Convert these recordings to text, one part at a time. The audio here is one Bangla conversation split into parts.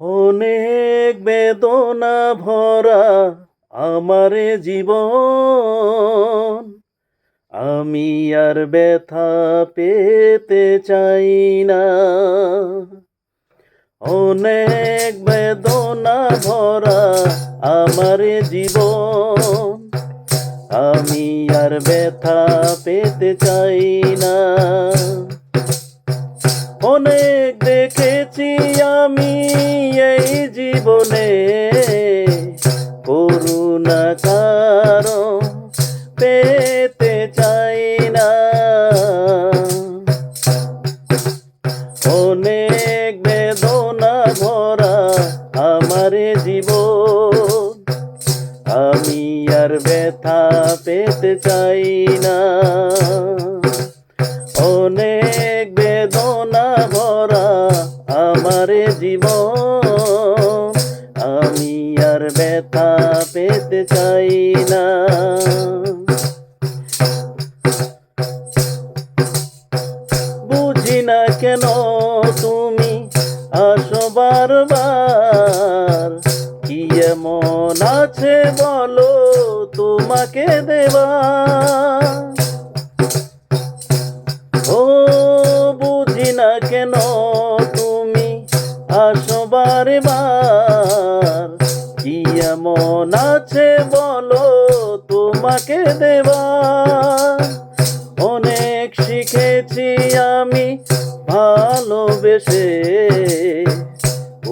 অনেক বেদনা ভরা আমারে জীবন, আমি আর ব্যথা পেতে চাই না। অনেক বেদনা ভরা আমারে জীবন, আমি আর ব্যথা পেতে চাই না। অনেক দেখেছি আমি এই জীবনে, করুণা কারো পেতে চাই না। অনেক বেদনা ভরা আমার জীবন, আমি আর ব্যথা পেতে চাই না। অনেক বেদনা ভরা আমার জীবন, আমি আর ব্যথা পেতে চাই না। বুঝি না কেন তুমি আসো বারবার, কি এমন আছে বলো তোমাকে দেবা। ও বুঝি না কেন তুমি আসো বারবার, কি এমন আছে বলো তোমাকে দেবা। অনেক শিখেছি আমি ভালোবেসে,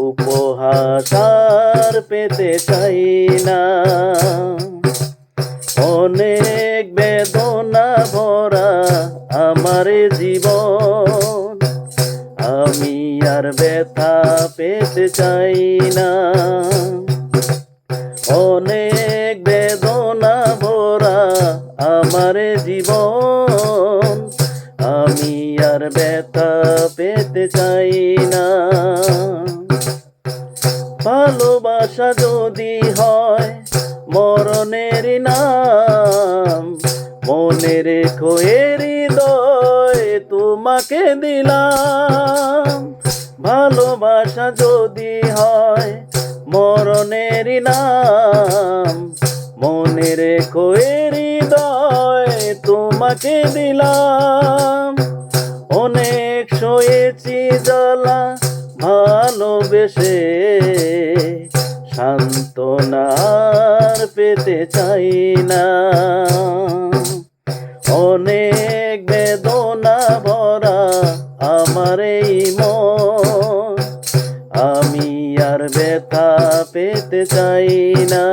উপহাস আর পেতে চাই না। অনেক বেদনা ভরা আমার জীবন, আমি আর ব্যথা পেতে চাই না। অনেক বেদনা ভরা আমার জীবন, আমি আর ব্যথা পেতে চাই না। ভালোবাসা যদি হয় মরণের নাম, মনে রেখো এ হৃদয় তোমাকে দিলাম। ভালোবাসা যদি হয় মরণের নাম, মনে রেখো এ হৃদয় তোমাকে দিলাম। অনেক সয়েছি জ্বালা ভালোবেসে, সান্ত্বনা আর পেতে চাই না। অনেক বেদনা ভরা আমার এই মন, আমি আর ব্যথা পেতে চাই না।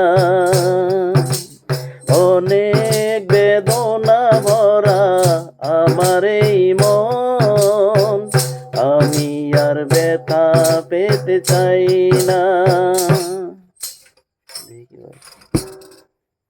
অনেক বেদনা ভরা আমার এই মন, আমি আর ব্যথা পেতে চাই না।